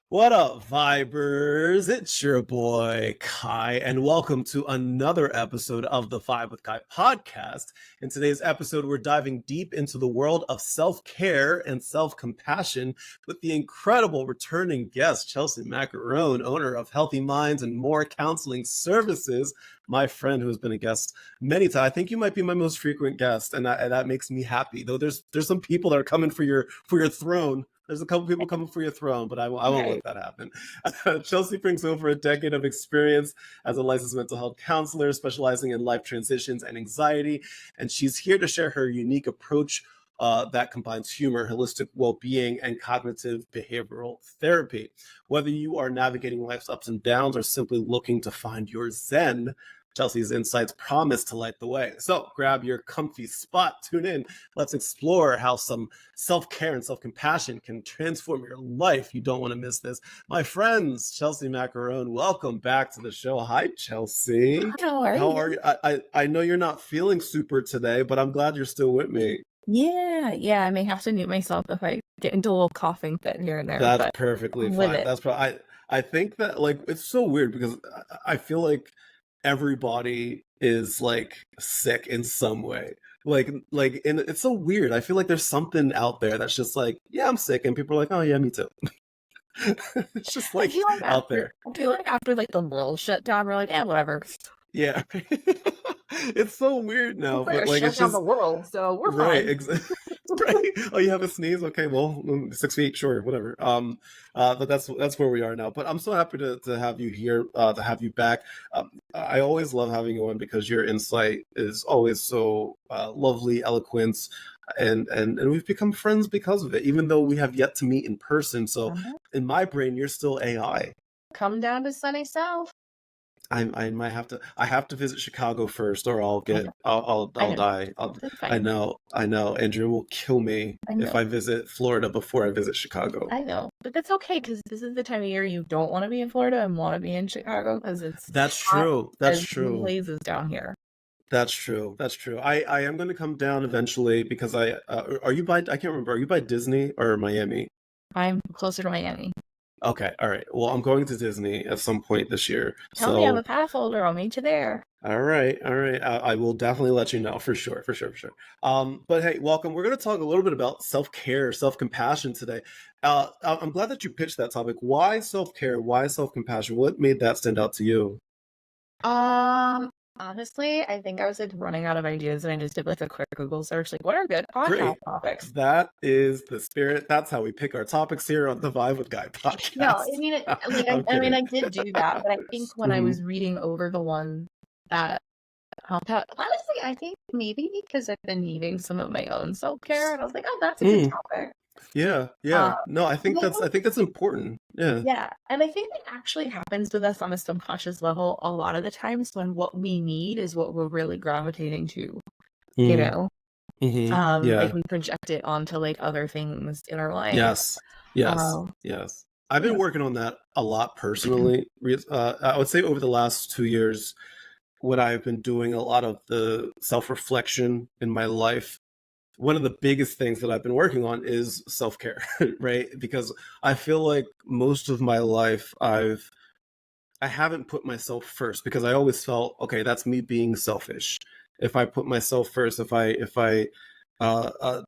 What up, Vibers? It's your boy Kai, and welcome to another episode of the Vibe with Kai podcast. In today's episode, we're diving deep into the world of self care and self compassion with the incredible returning guest, Chelsie Maccarone, owner of Healthy Minds and More Counseling Services. My friend who has been a guest many times. I think you might be my most frequent guest, and that makes me happy. Though there's some people that are coming for your throne. There's a couple people coming for your throne, but I won't let Right. that happen. Chelsie brings over a decade of experience as a licensed mental health counselor, specializing in life transitions and anxiety. And she's here to share her unique approach that combines humor, holistic well-being, and cognitive behavioral therapy. Whether you are navigating life's ups and downs or simply looking to find your zen, Chelsea's insights promise to light the way. So grab your comfy spot, tune in. Let's explore how some self-care and self-compassion can transform your life. You don't want to miss this. My friends, Chelsie Maccarone, welcome back to the show. Hi, Chelsie. How are How you? are you? I know you're not feeling super today, but I'm glad you're still with me. Yeah, I may have to mute myself if I get into a little coughing fit here and there, That's but perfectly I'm with fine. it. I think that like it's so weird because I feel like everybody is like sick in some way. And it's so weird. I feel like there's something out there that's just like, yeah, I'm sick, and people are like, oh yeah, me too. It's just I like feel like out after there. I feel like after like the world shut down, we're like, yeah, whatever. Yeah. It's so weird We're now, going but to like shut it's down the just world, so we're right. fine. Right. Oh, you have a sneeze? Okay, well, 6 feet, sure, whatever. But that's where we are now. But I'm so happy to have you here, to have you back. I always love having you on because your insight is always so lovely, eloquent, and we've become friends because of it, even though we have yet to meet in person. So Uh-huh. in my brain, you're still AI. Come down to sunny South. I might have to. I have to visit Chicago first, or I'll I get. know, I I'll know. die. It's I fine. know. I know. Andrew will kill me I if know. I visit Florida before I visit Chicago. I know. But that's okay because this is the time of year you don't want to be in Florida and want to be in Chicago because it's That's hot true. That's as true. blazes down here. That's true. That's true. I am going to come down eventually because I. Are you by? I can't remember. Are you by Disney or Miami? I'm closer to Miami. Okay. All right. Well, I'm going to Disney at some point this year. Tell me I'm a So pass holder. I'll meet you there. all right, all right. I will definitely let you know for sure, for sure, for sure. But hey, welcome. We're going to talk a little bit about self-care, self-compassion today. I'm glad that you pitched that topic. Why self-care? Why self-compassion? What made that stand out to you? Um, Honestly, I think I was like running out of ideas and I just did like a quick Google search, like what are good podcast Great. topics? That is the spirit. That's how we pick our topics here on the Vibe with Guy No, podcast. I mean, like I'm I mean, kidding. I did do that, but I think when I Mhm. was reading over the one that helped out, honestly, I think maybe because I've been needing some of my own self-care, and I was like, oh, that's a good Mm, topic. yeah, Uh, yeah. No, and I think that's important. Yeah. yeah, and I think it actually happens with us on a subconscious level a lot of the times when what we need is what we're really gravitating to, you Mm, know? Like yeah. we project it onto like other things in our life. Yes, yes, Um, yes. I've been yeah. working on that a lot personally. I would say over the last 2 years, when I've been doing a lot of the self-reflection in my life, one of the biggest things that I've been working on is self-care, right? Because I feel like most of my life I haven't put myself first because I always felt, okay, that's me being selfish. If I put myself first, if I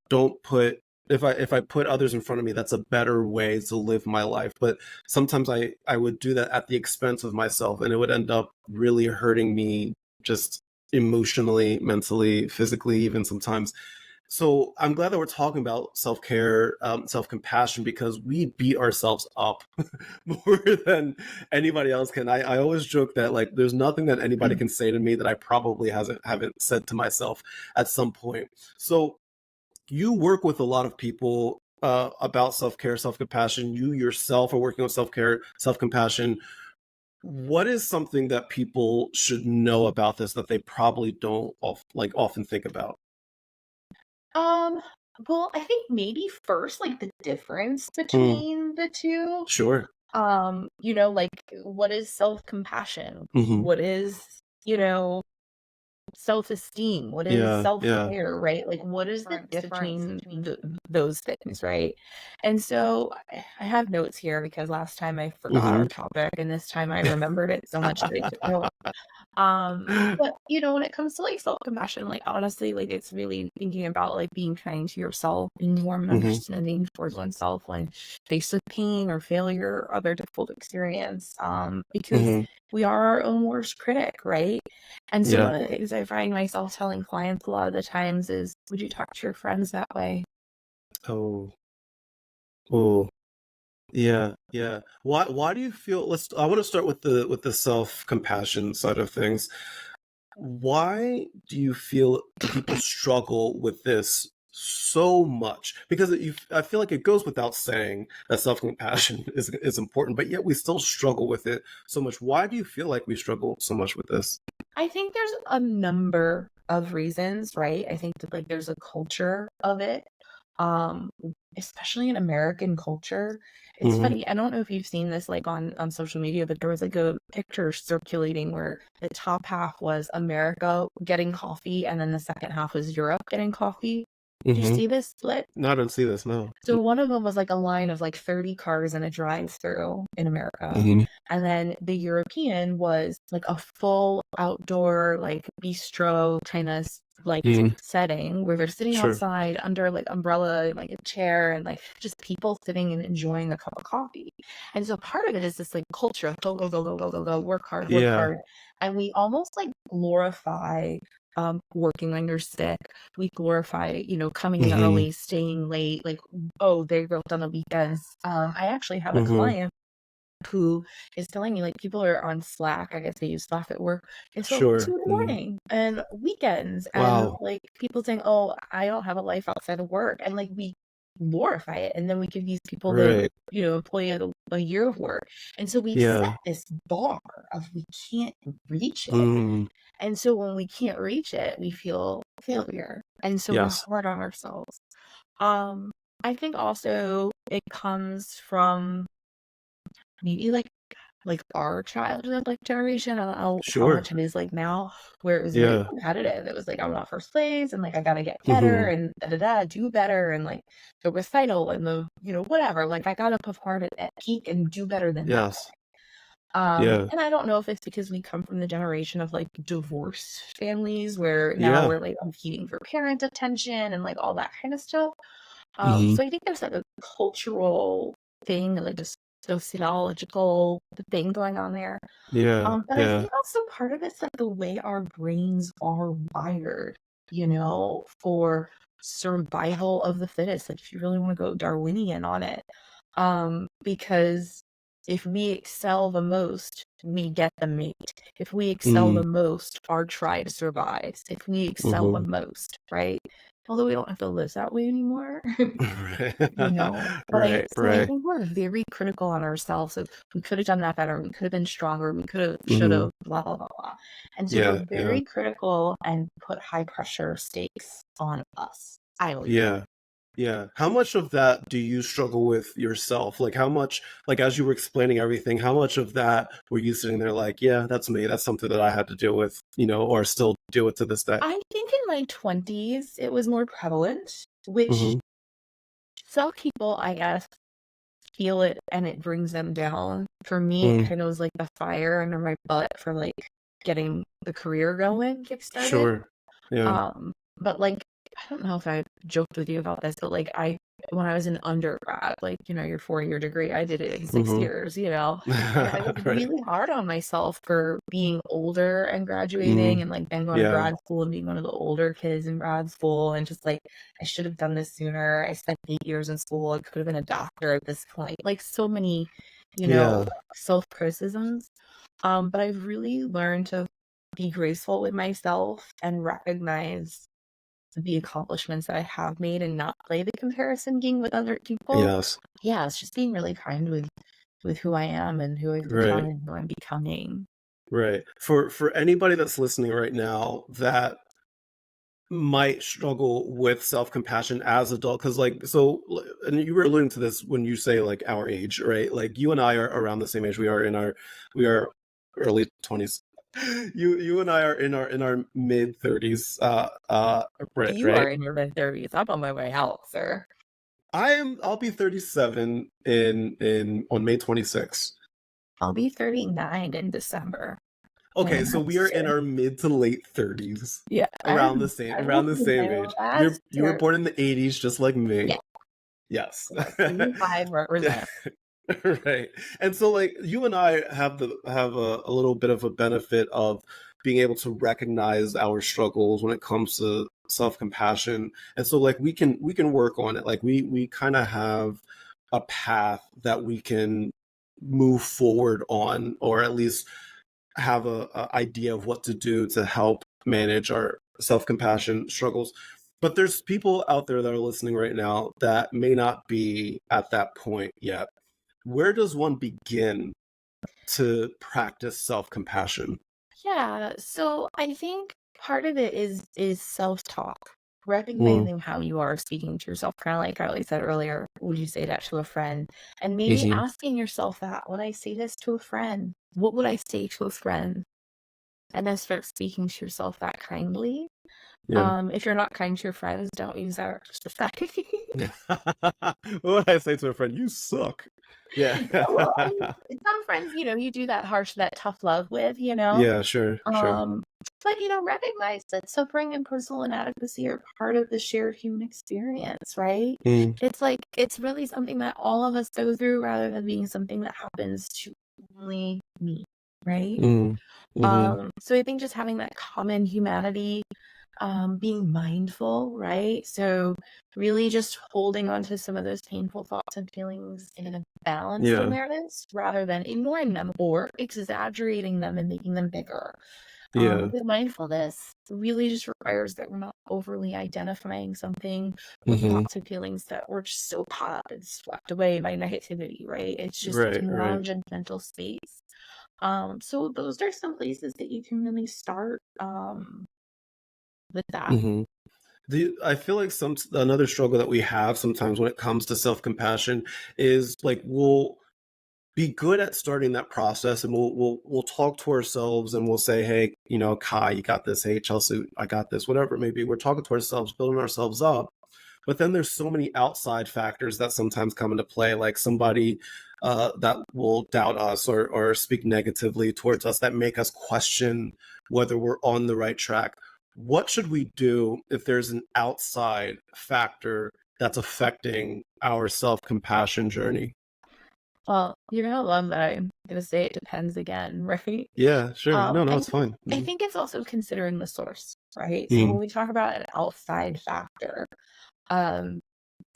don't put if I put others in front of me, that's a better way to live my life. But sometimes I would do that at the expense of myself, and it would end up really hurting me just emotionally, mentally, physically, even sometimes. So I'm glad that we're talking about self care, self compassion, because we beat ourselves up more than anybody else can. I always joke that like there's nothing that anybody can say to me that I probably hasn't haven't said to myself at some point. So you work with a lot of people about self care, self compassion. You yourself are working on self care, self compassion. What is something that people should know about this that they probably don't often think about? Um, well, I think maybe first, like the difference Mm, between the two. sure. Like what is self-compassion? Hmm. What is, you know, self-esteem? What is Yeah. Yeah. self-care, right? Like, what is the difference between those things, right? And so I have notes here because last time I forgot Hmm. our topic and this time I remembered it so much that I took notes. But when it comes to like self-compassion, like honestly, like it's really thinking about like being kind to yourself and warm and Hmm. understanding towards oneself when faced with pain or failure or other difficult experience. Because Hmm. we are our own worst critic, right? And so Yeah. one of the things I find myself telling clients a lot of the times is, would you talk to your friends that way? Oh. Oh. Yeah. Yeah. Why do you feel, I want to start with the self-compassion side of things. Why do you feel people struggle with this so much? Because I feel like it goes without saying that self-compassion is important, but yet we still struggle with it so much. Why do you feel like we struggle so much with this? I think there's a number of reasons, right? I think that like there's a culture of it. Um, Especially in American culture. It's Hmm. funny, I don't know if you've seen this like on social media, but there was like a picture circulating where the top half was America getting coffee and then the second half was Europe getting coffee. Did you Hmm. see this split? No, I don't see this. No. So one of them was like a line of like 30 cars in a drive-through in America. Hmm. And then the European was like a full outdoor, like bistro kind of like Hmm. setting where they're sitting Sure. outside under like umbrella and like a chair and like just people sitting and enjoying a cup of coffee. And so part of it is this like culture of go, go, go, go, go, go, go, work hard, work Yeah. hard. And we almost like glorify working when you're sick. We glorify, coming in Hmm. early, staying late, like, oh, they worked on the weekends. I actually have a Hmm. client who is telling me like people are on Slack. I guess they use Slack at work until Sure. 2 in the morning and weekends, and Wow. like people saying, "Oh, I don't have a life outside of work," and like we glorify it, and then we give these people the Right. employee of a year of work, and so we set Yeah. this bar of we can't reach it, Mm. and so when we can't reach it, we feel failure, and so we're Yes. hard on ourselves. Um, I think also it comes from maybe like our childhood like generation. I don't know how Sure. much it is like now, where it was very Yeah. competitive. It was like I want first place and like I gotta get better Hmm. and da da da do better and like the recital and the whatever. Like I gotta perform at peak and do better than that. Yes. Yeah. And I don't know if it's because we come from the generation of like divorced families where now Yeah. we're like competing for parent attention and like all that kind of stuff. Hmm. So I think there's like a cultural thing, like a sociological thing going on there. Yeah. But I Yeah. think also part of it's like the way our brains are wired, for survival of the fittest. Like if you really want to go Darwinian on it. Because if we excel the most, we get the mate. If we excel Mm. the most, our tribe survives. If we excel the Hmm. most, right? Although we don't have to live that way anymore. Right. Like, Right. so I Right. think we're very critical on ourselves of we could have done that better, we could have been stronger, we could have, should Hmm. have, blah, blah, blah, blah. And so Yeah. we're Yeah. very critical and put high pressure stakes on us. I believe. Yeah. Yeah. How much of that do you struggle with yourself? Like how much, like as you were explaining everything, how much of that were you sitting there like, yeah, that's me. That's something that I had to deal with, or still deal with to this day. I think in my 20s, it was more prevalent, which Hmm. some people, I guess, feel it and it brings them down. For me, it Mm. kind of was like the fire under my butt for like getting the career going, kickstarted. Sure. Yeah. But like, I don't know if I joked with you about this, but like when I was in undergrad, like, your 4-year degree, I did it in 6 years, and I was Right. really hard on myself for being older and graduating Mm. and like then going to Yeah. grad school and being one of the older kids in grad school and just like, I should have done this sooner. I spent 8 years in school. I could have been a doctor at this point. Like so many, Yeah. self-criticisms. But I've really learned to be graceful with myself and recognize the accomplishments that I have made and not play the comparison game with other people. Yes. Yeah, it's just being really kind with who I am and who I've become Right. and who I'm becoming. Right. For anybody that's listening right now that might struggle with self-compassion as adult, because and you were alluding to this when you say like our age, right? Like you and I are around the same age. We are early 20s. You and I are in our mid 30s. You are Right. in your mid-30s. I'm on my way out, sir. I'll be 37 in on May 26th. I'll be 39 in December. Okay, And so we are in our mid to late 30s, yeah, around the same age. that's You were born terrible. in the 80s just like me. Yeah, Yes. yeah. 85 represent. Right. And so like you and I have a little bit of a benefit of being able to recognize our struggles when it comes to self-compassion. And so like we can work on it. Like we kind of have a path that we can move forward on, or at least have a idea of what to do to help manage our self-compassion struggles. But there's people out there that are listening right now that may not be at that point yet. Where does one begin to practice self-compassion? Yeah, so I think part of it is self-talk, Mm, recognizing how you are speaking to yourself, kind of like Carly said earlier, would you say that to a friend? And maybe hmm. asking yourself that, would I say this to a friend? What would I say to a friend? And then start speaking to yourself that kindly. Yeah. If you're not kind to your friends, don't use that society. What would I say to a friend? You suck. Yeah. Yeah, well, I mean, some friends, you do that harsh, that tough love with, Yeah, sure, sure. Um, but recognize that suffering and personal inadequacy are part of the shared human experience, right? Mm, It's like it's really something that all of us go through rather than being something that happens to only me, right? mm, mm-hmm. So I think just having that common humanity, being mindful, right? So really just holding on to some of those painful thoughts and feelings in a balanced Yeah, awareness rather than ignoring them or exaggerating them and making them bigger. yeah. With mindfulness really just requires that we're not overly identifying something with Hmm. thoughts and feelings that we're just so caught up and swept away by negativity, right? It's just Right, a right. lounge and mental space. So those are some places that you can really start with that. Hmm. I feel like another struggle that we have sometimes when it comes to self-compassion is like we'll be good at starting that process, and we'll talk to ourselves and we'll say, hey, Kai, you got this. Hey, Chelsea, I got this. Whatever it may be, we're talking to ourselves, building ourselves up. But then there's so many outside factors that sometimes come into play, like somebody that will doubt us or speak negatively towards us, that make us question whether we're on the right track. What should we do if there's an outside factor that's affecting our self-compassion journey? Well, you're gonna love that I'm gonna say it depends again, right? Yeah, sure. No, no, I it's fine. I Hmm. think it's also considering the source, right? So when Mm, we talk about an outside factor, um,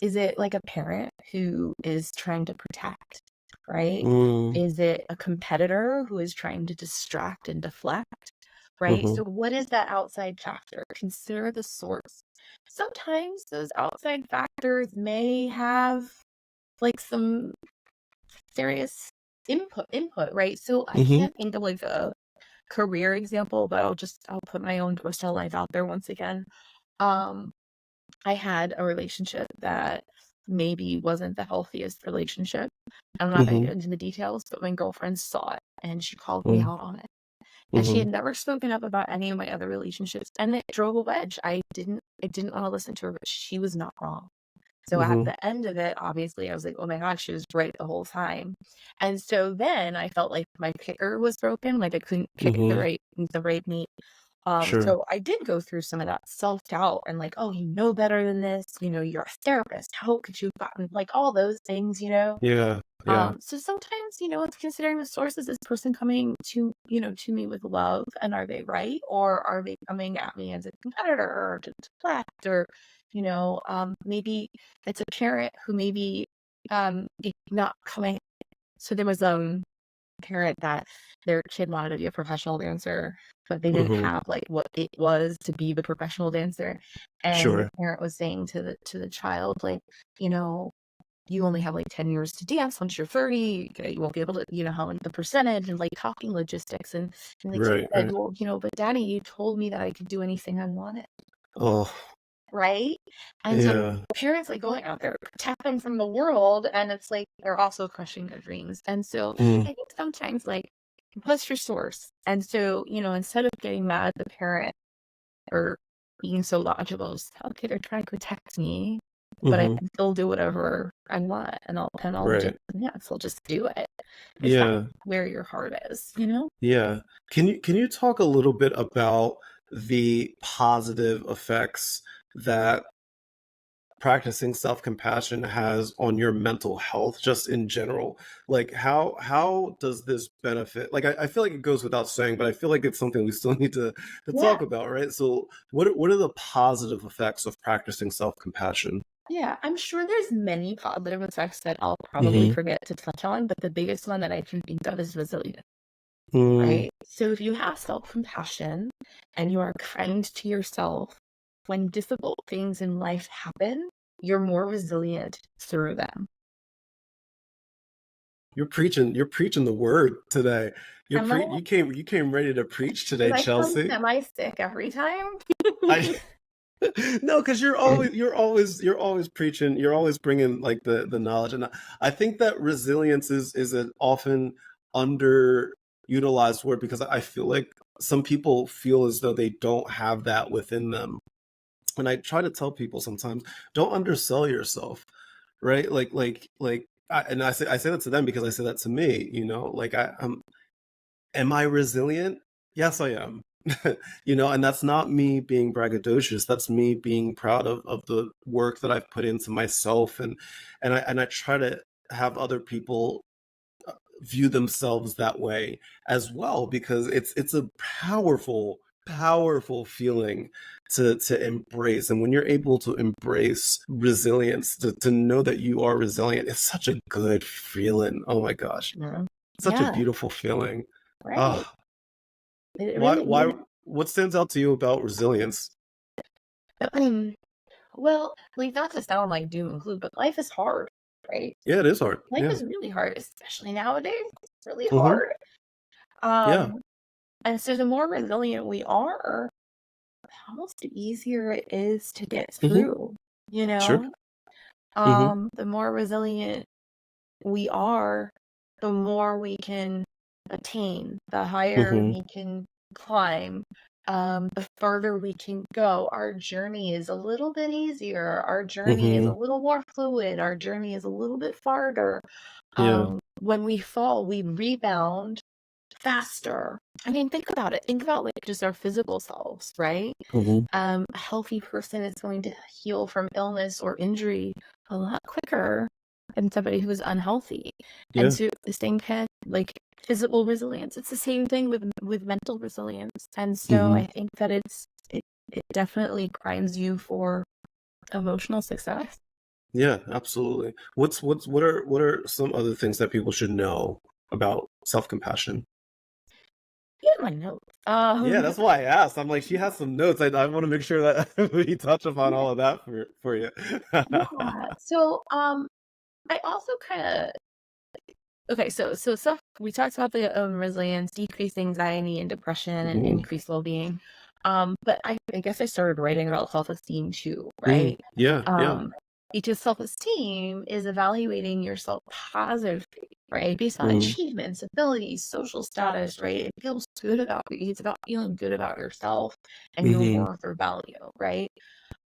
is it like a parent who is trying to protect, right? mm, Is it a competitor who is trying to distract and deflect, right? mhm, So what is that outside factor? Consider the source. Sometimes those outside factors may have like some serious input, right? So I mhm, can't think of like a career example, but I'll put my own personal life out there once again. Um, I had a relationship that maybe wasn't the healthiest relationship. I'm not gonna mhm, get into the details, but my girlfriend saw it and she called me mm, out on it. And she mhm, had never spoken up about any of my other relationships, and it drove a wedge. I didn't want to listen to her, but she was not wrong. So at mhm, the end of it, obviously, I was like, "Oh my gosh, she was right the whole time." And so then I felt like my kicker was broken, like I couldn't kick it mhm. the right meat. Sure. So I did go through some of that self-doubt and like, "Oh, you know better than this, you're a therapist. How could you have gotten," like all those things. Yeah, yeah. So sometimes, it's considering the source. Is this person coming to me with love, and are they right? Or are they coming at me as a competitor or to deflect, or, maybe it's a parent who maybe is not coming. So there was parent that their kid wanted to be a professional dancer, but they didn't Mhm. have like what it was to be the professional dancer. And the Sure. parent was saying to the child, like, you know, you only have like 10 years to dance. Once you're 30, you won't be able to, how the percentage and like talking logistics. And the kid Right, said, right. well, but daddy, you told me that I could do anything I wanted. Oh, Right. And so yeah. parents like going out there protect them from the world. And it's like they're also crushing their dreams. And so Mm, I think sometimes like Plus your source. And so, instead of getting mad at the parent or being so logical, just tell, okay, they're trying to protect me, but I Hmm. can still do whatever I want, and Right. I'll just do it. Is that Yeah. where your heart is, Yeah. Can you talk a little bit about the positive effects that practicing self-compassion has on your mental health just in general? Like how does this benefit? Like I feel like it goes without saying, but I feel like it's something we still need to Yeah. talk about, right? So what are the positive effects of practicing self-compassion? Yeah, I'm sure there's many positive effects that I'll probably Mm-hmm. forget to touch on, but the biggest one that I can think of is resilience, Mm, right? So if you have self-compassion and you are kind to yourself, when difficult things in life happen, you're more resilient through them. you're preaching the word today. Am I, You came ready to preach am today, I sound Chelsea. semi-sick every time? I No, because you're always preaching, you're always bringing like the knowledge, and I think that resilience is an often underutilized word because I feel like some people feel as though they don't have that within them, and I try to tell people sometimes, don't undersell yourself, right? And I say that to them because I say that to me, like am I resilient? Yes, I am. And that's not me being braggadocious. That's me being proud of the work that I've put into myself, and I try to have other people view themselves that way as well, because it's a powerful, powerful feeling to embrace. And when you're able to embrace resilience, to know that you are resilient, it's such a good feeling. Oh my gosh, Yeah. such a Yeah, beautiful feeling. right. Oh, It why really, why what stands out to you about resilience? well, like not to sound like doom and gloom, but life is hard, right? Yeah, it is hard. Life Yeah. is really hard, especially nowadays. It's really Hmm. hard. Yeah. And so the more resilient we are, almost the easier it is to get Hmm. through, Sure. Hmm. the more resilient we are, the more we can attain, the higher Hmm. we can climb, the further we can go. Our journey is a little bit easier. Our journey is a Hmm. little more fluid. Our journey is a little bit farther. Yeah. When we fall, we rebound faster. I mean, think about it. Think about like just our physical selves, right? Hmm. A healthy person is going to heal from illness or injury a lot quicker than somebody who is unhealthy. And Yeah. so the same kind like physical resilience. It's the same thing with mental resilience. And so Hmm. I think that it definitely grinds you for emotional success. Yeah, absolutely. What are some other things that people should know about self-compassion? Get my notes. Yeah, that's why I asked. I'm like, she has some notes. I want to make sure that we touch upon all of that for you. Yeah. So I also kind of okay, so stuff we talked about the resilience, decreased anxiety and depression, and Hmm. increased well-being. But I guess I started writing about self-esteem too, Hmm. right? Yeah, yeah. Um, because self-esteem is evaluating yourself positively, right? Based on Hmm. achievements, abilities, social status, right? It feels good about you. It's about feeling good about yourself and your Hmm. worth or value, right?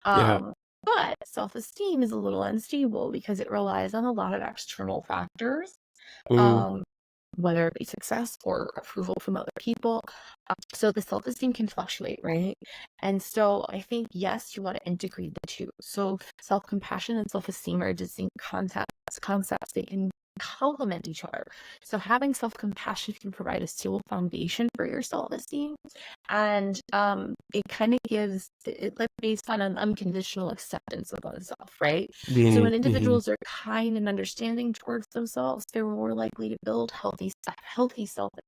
Yeah. Um, but self-esteem is a little unstable because it relies on a lot of external factors, Hmm. um, whether it be success or approval from other people. So the self-esteem can fluctuate, right? And so I think, yes, you want to integrate the two. So self-compassion and self-esteem are distinct concepts. They can complement each other. So having self-compassion can provide a stable foundation for your self-esteem. And it kind of gives it like based on an unconditional acceptance of oneself, right? So Hmm. when Hmm. individuals are kind and understanding towards themselves, they're more likely to build healthy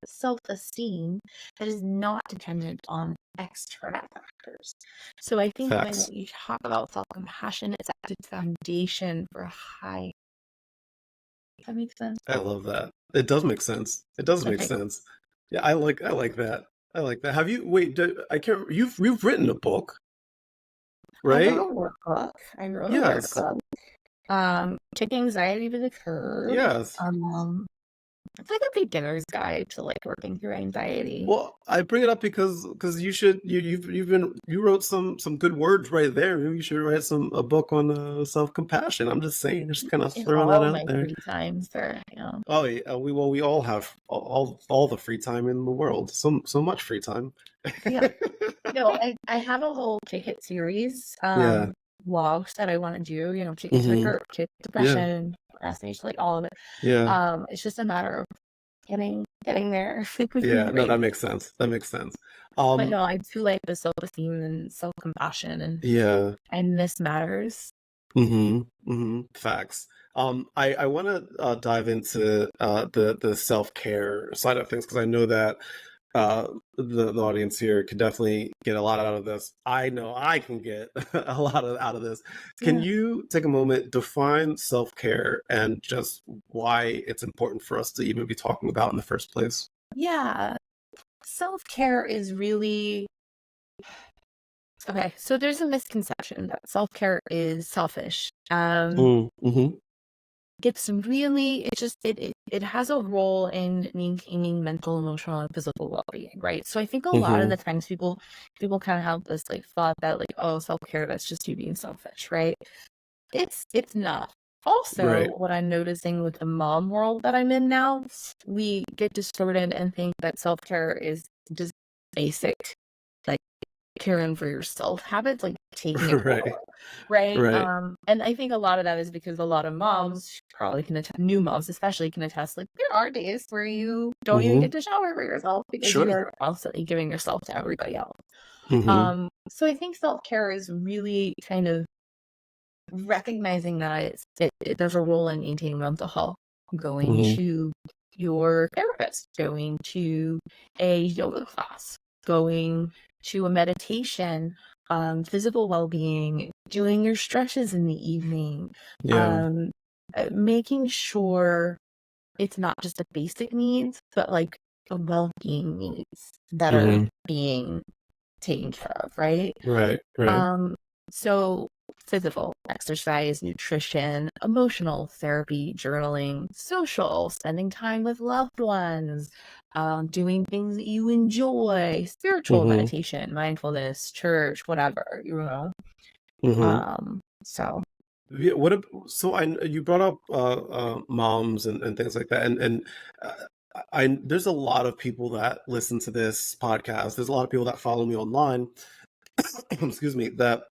self-esteem that is not dependent on external factors. So I think when Facts. you talk about self-compassion, it's a good foundation for a high. Does that make sense? I love that. It does make sense. It does make Okay. sense. Yeah, I like that. I like that. Have you wait, I can't you've written a book, I wrote right? a workbook. I wrote a Yes. workbook. Took anxiety to the curb. Yes. It's like a beginner's guide to like working through anxiety. Well, I bring it up because you wrote some good words right there. Maybe you should write a book on self-compassion. I'm just saying, just kind of In throwing that all out my there. free time, sir. You know. Oh, yeah, we all have all the free time in the world. So much free time. Yeah. No, I have a whole kick it series, Yeah. vlogs that I want to do, you know, Hmm. kick Yeah. depression, procrastination, like all of it. Yeah. It's just a matter of getting there. Yeah. No, that Right. makes sense. That makes sense. But Um. no, I do like the self-esteem and self-compassion Yeah. and this matters. Facts. I want to dive into the self-care side of things because I know that the audience here could definitely get a lot out of this. I know I can get a lot out of this. Can Yeah. you take a moment, define self-care and just why it's important for us to even be talking about in the first place? Yeah. Self-care is really okay. So there's a misconception that self-care is selfish. Mm-hmm. It's really it has a role in maintaining mental, emotional, and physical well-being, right? So I think a lot of Mm-hmm. the times people kind of have this like thought that like, oh, self-care, that's just you being selfish, right? It's not. Also, Right. what I'm noticing with the mom world that I'm in now, we get distorted and think that self-care is just basic, like caring for yourself habits, like taking a Right. shower, right? Right. And I think a lot of that is because a lot of moms probably can attest, new moms especially can attest, like there are days where you don't even Mm-hmm. get to shower for yourself because you Sure. are constantly giving yourself to everybody else. Mm-hmm. So I think self-care is really kind of recognizing that there's a role in maintaining mental health, going Mm-hmm. to your therapist, going to a yoga class, going to a meditation, physical well-being, doing your stretches in the evening, Yeah. um, making sure it's not just the basic needs, but like the well-being needs that are Mm-hmm. being taken care of, right? Right. Right. Um, so physical exercise, nutrition, emotional therapy, journaling, social, spending time with loved ones, doing things that you enjoy, spiritual Mm-hmm. meditation, mindfulness, church, whatever, you know. Mm-hmm. So Yeah, so you brought up moms and things like that, and uh, I there's a lot of people that listen to this podcast. There's a lot of people that follow me online. Excuse me, that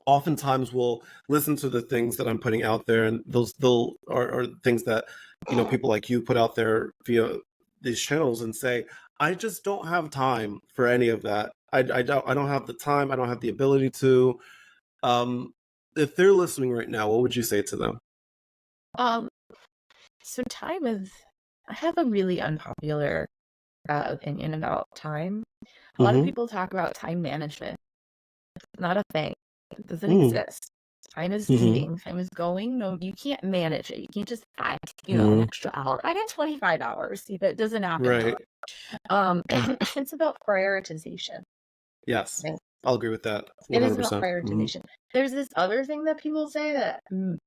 oftentimes will listen to the things that I'm putting out there, and they'll are things that people like you put out there via these channels, and say, I just don't have time for any of that. I don't have the time. I don't have the ability to. Um, if they're listening right now, what would you say to them? um so time is I have a really unpopular opinion about time. A lot of Mm-hmm. people talk about time management. Not a thing. It doesn't Mm. exist. Time is Mm-hmm. fleeting. Time is going. No, you can't manage it. You can't just add, an Mm-hmm. extra hour. I got 25 hours. See, that doesn't happen that Right. way. It's about prioritization. Yes. Right? I'll agree with that It is about 100%. Mm-hmm. prioritization. There's this other thing that people say that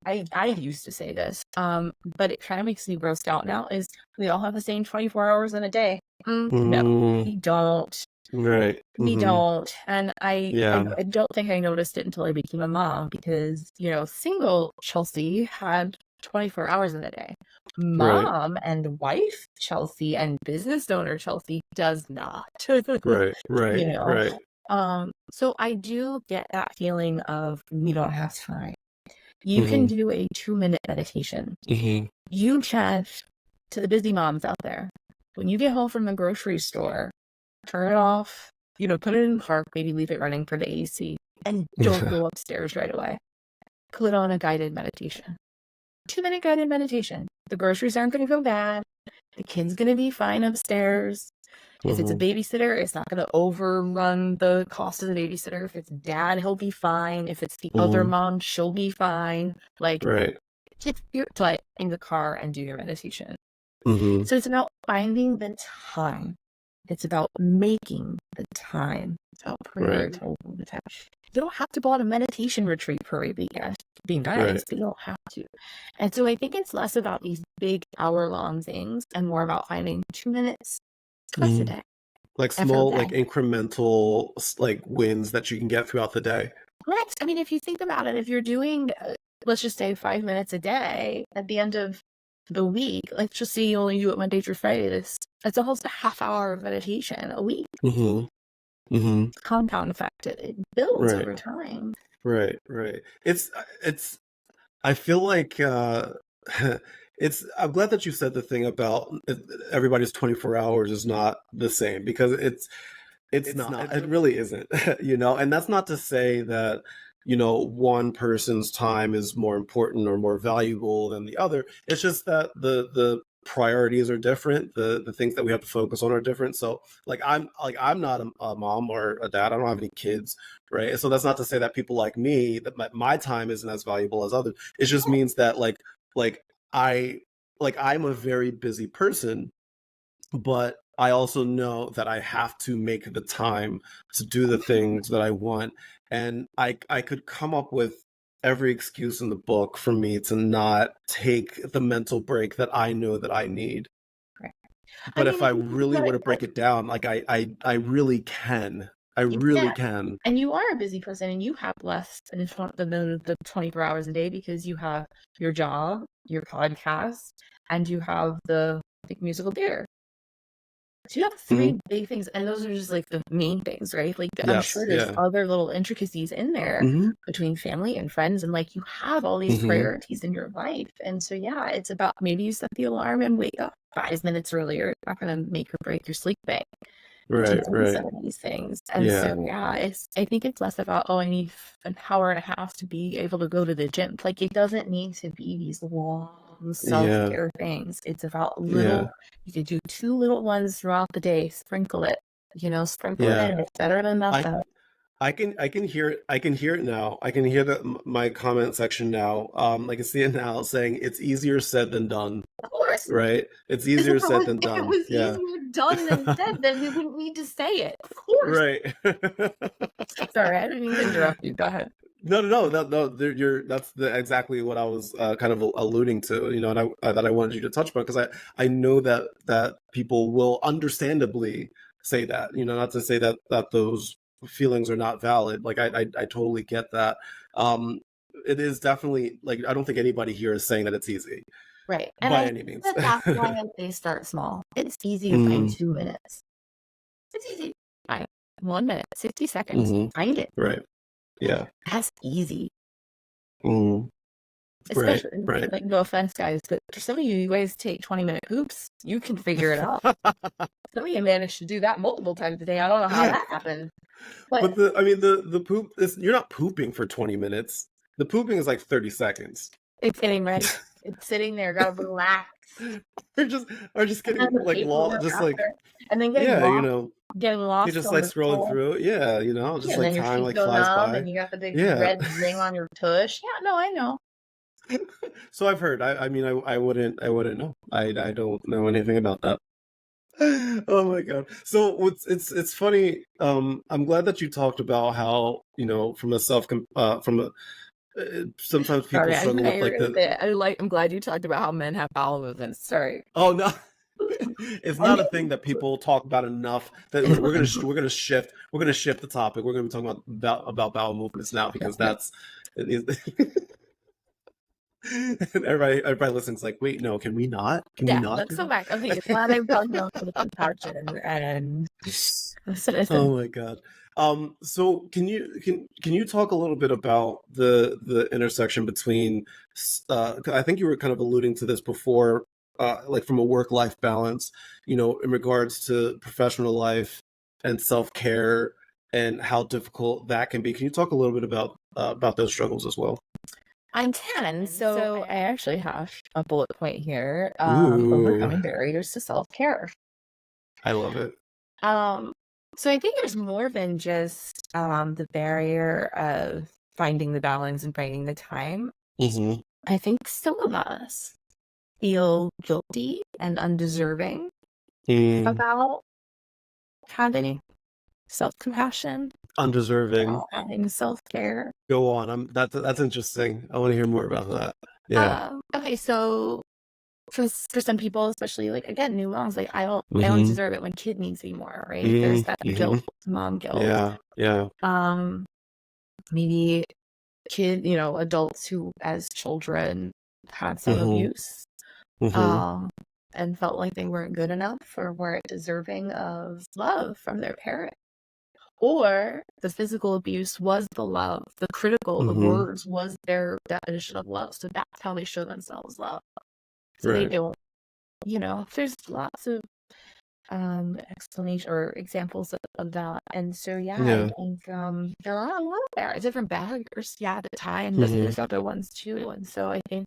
I used to say this, but it kind of makes me grossed out now. Is we all have the same 24 hours in a day? No, Mm. we don't. Right. We Mm-hmm. don't. And Yeah. I don't think I noticed it until I became a mom because, single Chelsea had 24 hours in a day. Right. Mom and wife Chelsea and business owner Chelsea does not. Right. Right. you know. Right. So I do get that feeling of we don't have time. You can Mm-hmm. do a 2-minute meditation. Mm-hmm. You can, to the busy moms out there, when you get home from the grocery store, turn it off, put it in park, maybe leave it running for the AC, and don't go upstairs right away. Put on a guided meditation. 2-minute guided meditation. The groceries aren't going to go bad. The kid's going to be fine upstairs. If it's a Mm-hmm. babysitter, it's not going to overrun the cost of the babysitter. If it's dad, he'll be fine. If it's the other Mm-hmm. mom, she'll be fine. Like, Right. just get in the car and do your meditation. Mm-hmm. So it's about finding the time. It's about making the time. It's about Right. prioritizing the time. You don't have to go on a meditation retreat for a weekend. Being nice, but you don't have to. And so I think it's less about these big hour-long things and more about finding 2 minutes twice a day. Like Every small, day. like incremental, like wins that you can get throughout the day. Right. I mean, if you think about it, if you're doing, let's just say 5 minutes a day at the end of the week, let's just say you only do it Monday through Friday, that's almost a half hour of meditation a week. Compound effect. It builds over time. Right. It's I feel like I'm glad that you said the thing about everybody's 24 hours is not the same, because it's not. It really isn't. And that's not to say that, one person's time is more important or more valuable than the other. It's just that the priorities are different. The things that we have to focus on are different. So I'm not a mom or a dad. I don't have any kids, right? So that's not to say that people like me, that my time isn't as valuable as others. It just means that I I'm a very busy person, but I also know that I have to make the time to do the things that I want. And I could come up with every excuse in the book for me to not take the mental break that I know that I need. Right. But if I really were to break it down, I really can. I really can. And you are a busy person, and you have less than the 24 hours a day, because you have your job, your podcast, and you have the musical theater. So you have 3 big things, and those are just like the main things, right? Like I'm sure there's other little intricacies in there between family and friends, and like you have all these priorities in your life. And so yeah, it's about, maybe you set the alarm and wake up 5 minutes earlier. It's not going to make or break your sleep bank. Right. Some of these things. And so yeah, I think it's less about, I need an hour and a half to be able to go to the gym. Like it doesn't need to be these long self-care things. It's about little, you can do 2 little ones throughout the day, sprinkle it it in. It's better than nothing. I can hear it. I can hear it now. I can hear my comment section now. I can see it now saying it's easier said than done. Of course. Right? It's easier said than done. If it was easier done than said, then we wouldn't need to say it. Of course. Right. Sorry, I didn't mean to interrupt you. Go ahead. No. That's exactly what I was kind of alluding to, and that I wanted you to touch upon, because I know that people will understandably say that, not to say that those feelings are not valid. Like I totally get that. It is definitely, like, I don't think anybody here is saying that it's easy, right? And by any means. That's why they start small. It's easy to find 2 minutes. It's easy. 1 minute, 60 seconds. Find it. Right. Yeah. That's easy. Especially, right. Like, no offense, guys, but for some of you guys take 20-minute poops. You can figure it out. Some of you managed to do that multiple times a day. I don't know how that happened. But the poop is, you're not pooping for 20 minutes. The pooping is like 30 seconds. It's getting ready. It's sitting there. Gotta relax. Or just getting like lost, just like, and then getting lost. Getting lost. You're just like scrolling through it. Yeah, just like time like flies by. And you got the big red ring on your tush. Yeah, no, I know. So I've heard. I wouldn't know. I don't know anything about that. Oh my god. So it's funny. I'm glad that you talked about how, from a sometimes people struggle with like I'm glad you talked about how men have bowel movements. Sorry. Oh no. It's not a thing that people talk about enough. That we're gonna shift the topic. We're gonna be talking about bowel movements now, because that's and everybody listens like, wait, no, can we not? Can we not? Let's go back. Okay, glad I'm talking about the compassion and oh my god. So can you talk a little bit about the intersection between I think you were kind of alluding to this before, like from a work-life balance, in regards to professional life and self-care, and how difficult that can be. Can you talk a little bit about those struggles as well? I can. So I actually have a bullet point here. Overcoming barriers to self-care. I love it. So I think there's more than just the barrier of finding the balance and finding the time. I think some of us feel guilty and undeserving about having self-compassion. undeserving. Having self-care. Go on. That's interesting. I want to hear more about that. Yeah. Okay, so for some people, especially like again, new moms, like I don't Mm-hmm. deserve it when kid needs me more, right? There's that Mm-hmm. guilt, mom guilt. Yeah. Yeah. Maybe adults who as children had some Mm-hmm. abuse, Mm-hmm. um, and felt like they weren't good enough or weren't deserving of love from their parent. Or the physical abuse was the love, the Mm-hmm. words was their definition of love. So that's how they show themselves love. So they Right. don't, there's lots of explanation or examples of that. And so yeah, I Yeah. think there are a lot of different barriers, to tie, and Mm-hmm. there's other ones too. And so I think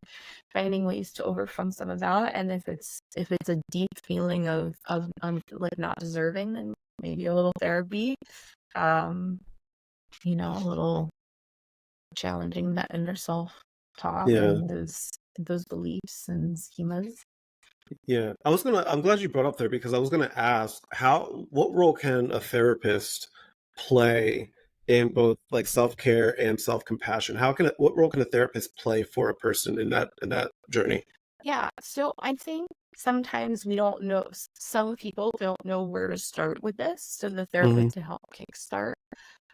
finding ways to overcome some of that, and if it's a deep feeling of like not deserving, then maybe a little therapy, a little challenging that inner self talk Yeah. and those beliefs and schemas. Yeah. I'm glad you brought up there because I was gonna ask what role can a therapist play in both like self-care and self-compassion? What role can a therapist play for a person in that journey? Yeah, so I think sometimes we don't know, some people don't know where to start with this, so the Mm-hmm. therapist to help kickstart.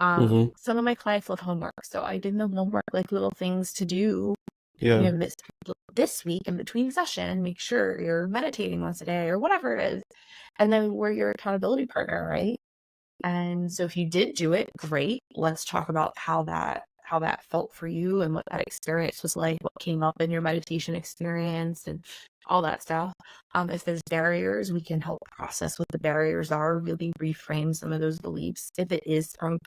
Mm-hmm. Some of my clients love homework, so I give them homework, like little things to do, Yeah. this week in between session, make sure you're meditating once a day or whatever it is, and then we're your accountability partner, right? And so if you did do it, great. Let's talk about how that felt for you and what that experience was like, what came up in your meditation experience and all that stuff. If there's barriers, we can help process what the barriers are, really reframe some of those beliefs. If it is from,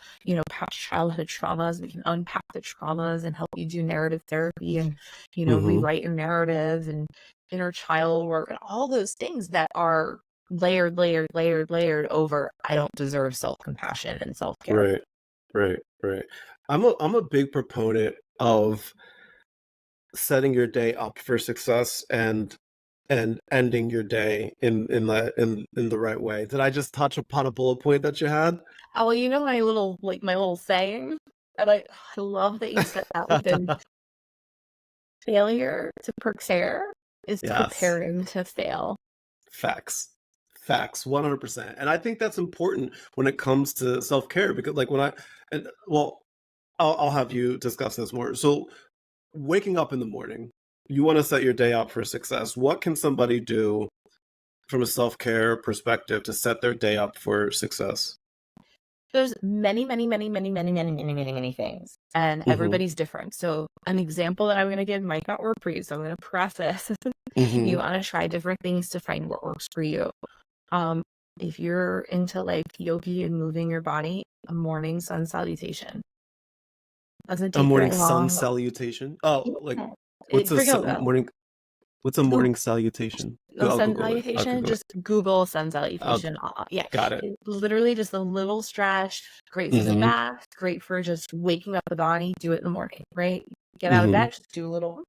past childhood traumas, we can unpack the traumas and help you do narrative therapy and, Mm-hmm. rewrite your narrative and inner child work and all those things that are layered over I don't deserve self-compassion and self-care. Right. Right. Right. I'm a big proponent of setting your day up for success and ending your day in the right way. Did I just touch upon a bullet point that you had? Oh, well, my little saying, and I love that you said that within failure to prepare is Yes. preparing to fail. Facts. Facts, 100%. And I think that's important when it comes to self-care because like when I and well, I'll have you discuss this more. So waking up in the morning, you want to set your day up for success. What can somebody do from a self-care perspective to set their day up for success? There's many, many, many, many, many, many, many, many, many things, and Mm-hmm. everybody's different. So an example that I'm going to give might not work for you, so I'm going to preface. You Mm-hmm. want to try different things to find what works for you. Um, if you're into like yoga and moving your body, a morning sun salutation doesn't A take morning very sun long. salutation. Oh, like Yeah. what's a For yoga, morning? What's a Goog- morning salutation? no I'll sun Google it. I'll salutation. Google it. Just Google sun I'll salutation. Yeah, got it. literally just a little stretch. Great for the Mm-hmm. back. Great for just waking up the body. Do it in the morning, right? Get out of Mm-hmm. bed. Just do a little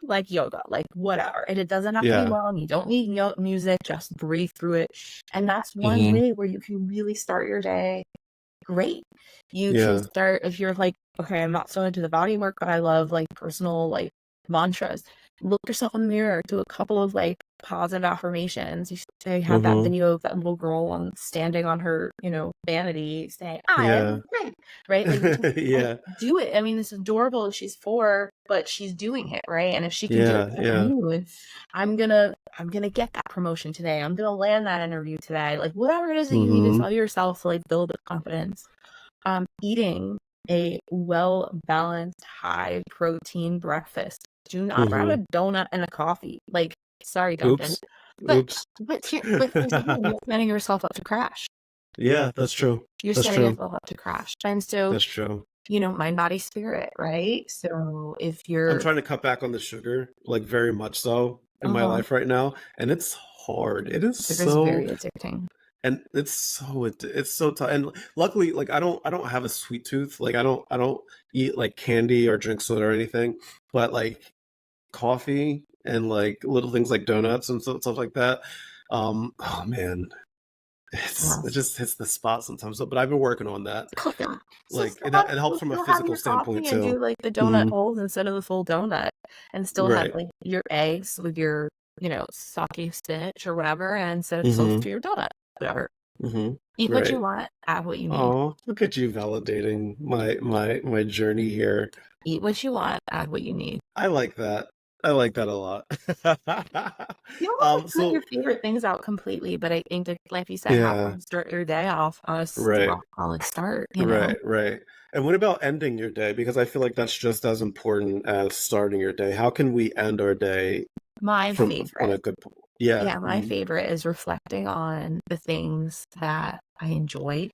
like yoga, like whatever. And it doesn't have to be Yeah. long. You don't need music. Just breathe through it. And that's one Mm-hmm. way where you can really start your day great. You can Yeah. start if you're like, okay, I'm not so into the body work, but I love like personal like mantras. Look yourself in the mirror, do a couple of like positive affirmations. They have that Mm-hmm. video of that little girl standing on her, vanity saying, I Yeah. am great. Right? Like just Yeah. do it. I mean, it's adorable. She's 4, but she's doing it, right? And if she can do it, Yeah. so can Yeah. you. And I'm gonna get that promotion today. I'm gonna land that interview today. Like whatever it is that you need to Mm-hmm. tell yourself to like build the confidence. Eating a well balanced, high protein breakfast. Do not grab Mm-hmm. a donut and a coffee. Like, sorry, Duncan, Oops. but Oops. here's the thing: you're setting yourself up to crash. Yeah, that's true. You're That's setting true. yourself up to crash. And so, That's true. mind, body, spirit, right? So if I'm you're, trying to cut back on the sugar, like very much so in my life right now, and it's hard. It is sugar is so very addicting. and it's so tough. And luckily, like I don't have a sweet tooth. Like I don't eat like candy or drink soda or anything. But like coffee and like little things like donuts and stuff like that. Oh man, It just hits the spot sometimes. But I've been working on that. Yeah. So Like still have it helps from a still have physical your standpoint coffee and too. do, like, the donut Hmm. holes instead of the full donut, and still have, Right. like, your eggs with your, sake spinach or whatever, and instead of toast Hmm. to your donut, whatever. Hmm. Eat what you Right. want, have what you need. Oh, look at you validating my journey here. Eat what you want, add what you need. I like that. I like that a lot. You don't have to cut your So favorite things out completely, but I think that, like you said, have yeah, them start your day off on a right, rock solid start, right, right. And what about ending your day? Because I feel like that's just as important as starting your day. How can we end our day My from on favorite. a good point? Yeah. Yeah, my favorite is reflecting on the things that I enjoyed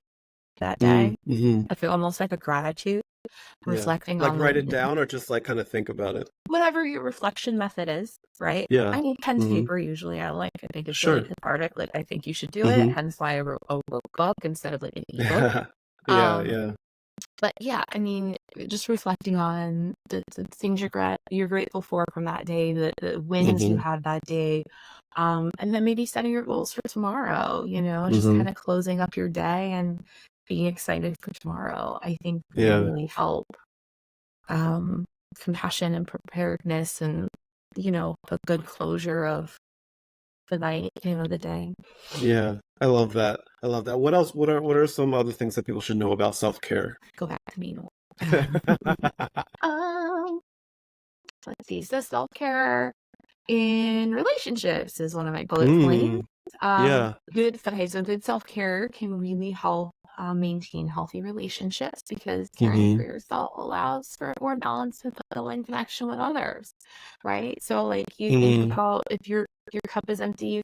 that day. Mm-hmm. I feel almost like a gratitude, Yeah. reflecting Like on write it down or just like kind of think about it. whatever your reflection method is, right? Yeah. I need pen to Mm-hmm. paper usually. I think it's really Sure. cathartic. Like I think you should do it. Mm-hmm. Hence why I wrote a book instead of like an ebook. Yeah. Yeah. Um, Yeah. but yeah, I mean, just reflecting on the things you're grateful for from that day, the wins you Mm-hmm. had that day, and then maybe setting your goals for tomorrow. Just Mm-hmm. kind of closing up your day and being excited for tomorrow. I think will Yeah. really help. Um, Compassion and preparedness, and a good closure of the night, the day. Yeah. I love that. I love that. What else? What are some other things that people should know about self-care? Go back to me. Um, let's see. So self-care in relationships is one of my bullet points. Mm. Yeah. Good self-care can really help maintain healthy relationships, because caring for Mm-hmm. yourself allows for more balance and fulfilling connection with others, right? So like you think Mm. about, if your cup is empty,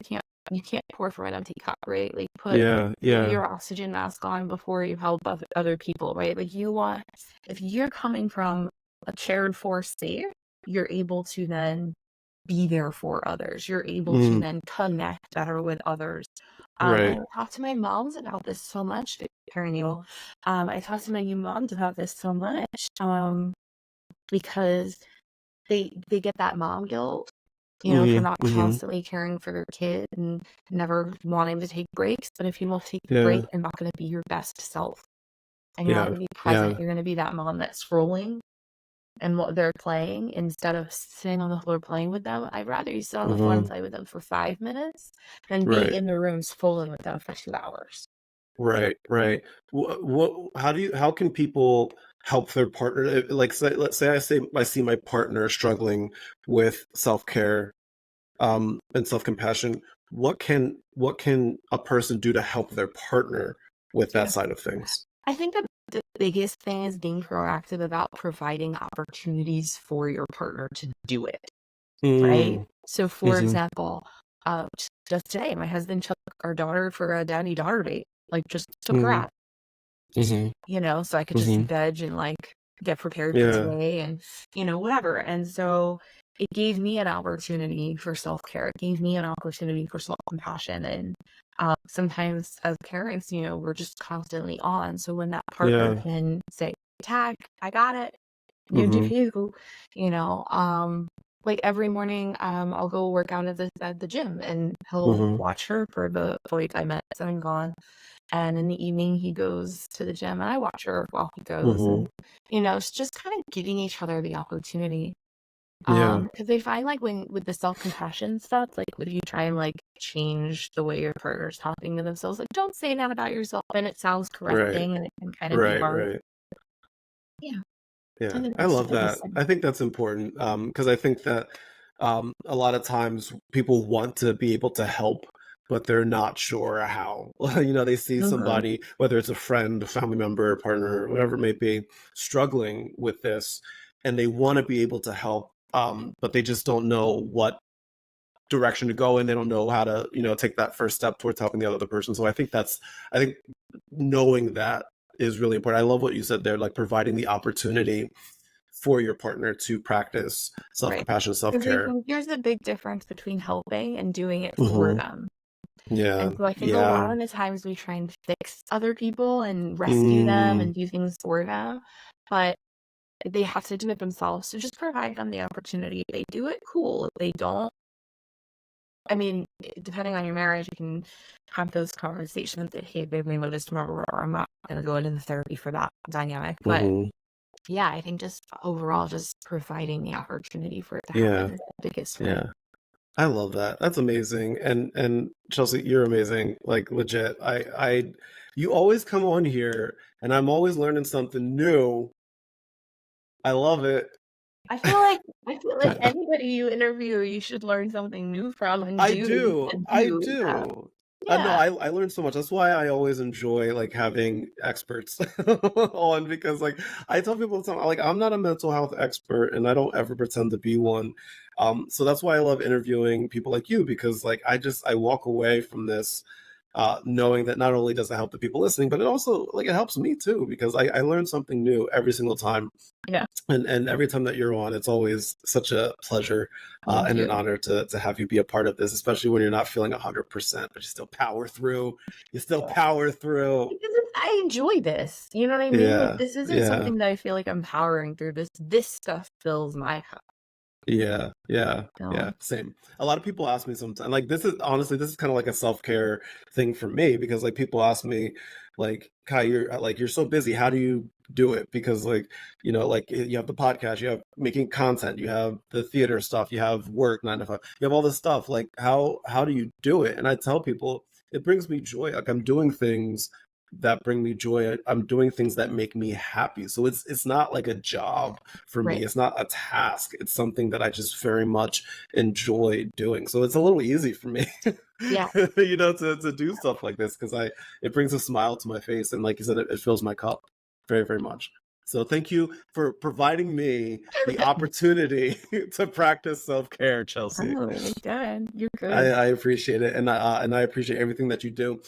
you can't pour from an empty cup, right? Like put Yeah. Yeah. your oxygen mask on before you help other people, right? Like if you're coming from a cared for state, you're able to then be there for others. You're able to Mm. then connect better with others. Right. And I talk to my moms about this so much, Perinatal. I talk to my new moms about this so much, because they get that mom guilt, for Mm-hmm. not Mm-hmm. constantly caring for their kid and never wanting to take breaks. But if you don't take the break, Yeah. you're not going to be your best self, and you're not Yeah. going to be present. Yeah. You're going to be that mom that's scrolling and what they're playing instead of sitting on the floor playing with them. I'd rather you sit on the floor and Mm-hmm. play with them for 5 minutes than be Right. in the rooms fully with them for 2 hours. Right. Right. How can people help their partner? Like, let's say I see my partner struggling with self-care, and self-compassion. What can a person do to help their partner with that Yeah. side of things? I think that the biggest thing is being proactive about providing opportunities for your partner to do it, right? Mm. So, for Mm-hmm. example, just today, my husband took our daughter for a daddy-daughter date, like just took her Mm-hmm. out, Mm-hmm. so I could just Mm-hmm. veg and like get prepared for Yeah. today and, whatever. And so it gave me an opportunity for self-care. It gave me an opportunity for self-compassion. And sometimes as parents, we're just constantly on. So when that partner Yeah. can say, tag, I got it, you do Mm-hmm. you, like every morning, I'll go work out at the gym, and he'll Mm-hmm. watch her for the week I met, so I'm gone. And in the evening, he goes to the gym, and I watch her while he goes. Mm-hmm. And, it's just kind of giving each other the opportunity. Yeah. Because they find like when with the self-compassion stuff, like if you try and like change the way your partner's talking to themselves, like don't say that about yourself, and it sounds Right. correcting, and it can kind of be Right. hard. Right. Yeah, I Yeah, think I that's the love biggest that. thing. I think that's important, because I think that a lot of times people want to be able to help, but they're not sure how. They see Mhm. somebody, whether it's a friend, a family member, partner, whatever it may be, struggling with this, and they want to be able to help, but they just don't know what direction to go in. They don't know how to, take that first step towards helping the other person. So I think knowing that is really important. I love what you said there, like providing the opportunity for your partner to practice Right. self-compassion, Because I self-care. think there's a big difference between helping and doing it for Hmm. them. Yeah. And so I think a Yeah. lot of the times we try and fix other people and rescue them Mm, and do things for them, but they have to do it themselves. So just provide them the opportunity. If they do it, cool. If they don't, I mean, depending on your marriage, you can have those conversations that, hey, babe, maybe this tomorrow, or I'm not going to go into the therapy for that dynamic. But Hmm. yeah, I think just overall, just providing the opportunity for it to Yeah, happen is the biggest win. yeah. I love that. That's amazing. And Chelsea, you're amazing. Like legit. You always come on here and I'm always learning something new. I love it. I feel like anybody you interview, you should learn something new from and I do do. and I do. do. No, Yeah. I learned so much. That's why I always enjoy like having experts on because like I tell people all the time, like I'm not a mental health expert and I don't ever pretend to be one. So that's why I love interviewing people like you because like I walk away from this knowing that not only does it help the people listening, but it also like it helps me too because I learn something new every single time. Yeah. And every time that you're on, it's always such a pleasure Thank and an you. honor to have you be a part of this, especially when you're not feeling 100%, but you still power through. You still power through. Because I enjoy this. You know what I mean? Like, Yeah, this isn't yeah, something that I feel like I'm powering through. This stuff fills my cup. yeah, yeah, yeah. So, Same. A lot of people ask me sometimes, like this is honestly, this is kind of like a self-care thing for me because like people ask me, like, Kai, you're so busy. How do you do it? Because like, like you have the podcast, you have making content, you have the theater stuff, you have work 9 to 5, you have all this stuff. Like, how do you do it? And I tell people it brings me joy. Like I'm doing things that bring me joy. I'm doing things that make me happy. So it's not like a job for me. right. It's not a task. It's something that I just very much enjoy doing. So it's a little easy for me, Yeah. to do stuff like this because it brings a smile to my face. And like you said, it fills my cup very, very much. So thank you for providing me the opportunity to practice self-care, Chelsea. Oh, good. You're I, good. I appreciate it, and I appreciate everything that you do,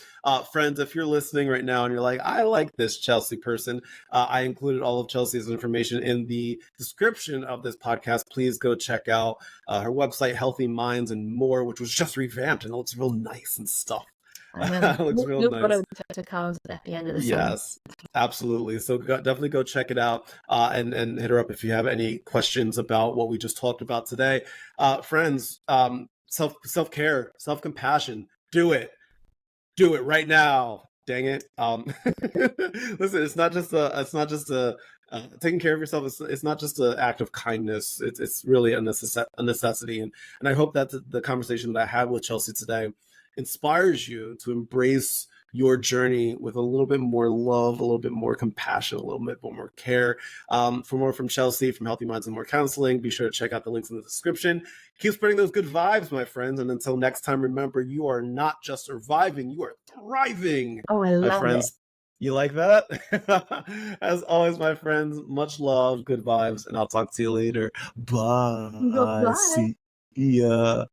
friends. If you're listening right now and you're like, I like this Chelsea person, I included all of Chelsea's information in the description of this podcast. Please go check out her website, Healthy Minds and More, which was just revamped and it looks real nice and stuff. I know. It looks real New nice. photo to come at the end of the summer. Yes, absolutely. So definitely go check it out and hit her up if you have any questions about what we just talked about today. Friends, self-care, self-compassion, do it right now. Dang it. Listen, it's not just a taking care of yourself. It's not just an act of kindness. It's really a necessity. And I hope that the conversation that I had with Chelsea today inspires you to embrace your journey with a little bit more love, a little bit more compassion, a little bit more care. For more from Chelsea, from Healthy Minds and More Counseling, be sure to check out the links in the description. Keep spreading those good vibes, my friends. And until next time, remember, you are not just surviving, you are thriving, Oh, I my love it. friends. You like that? As always, my friends, much love, good vibes, and I'll talk to you later. Bye. Bye. See ya.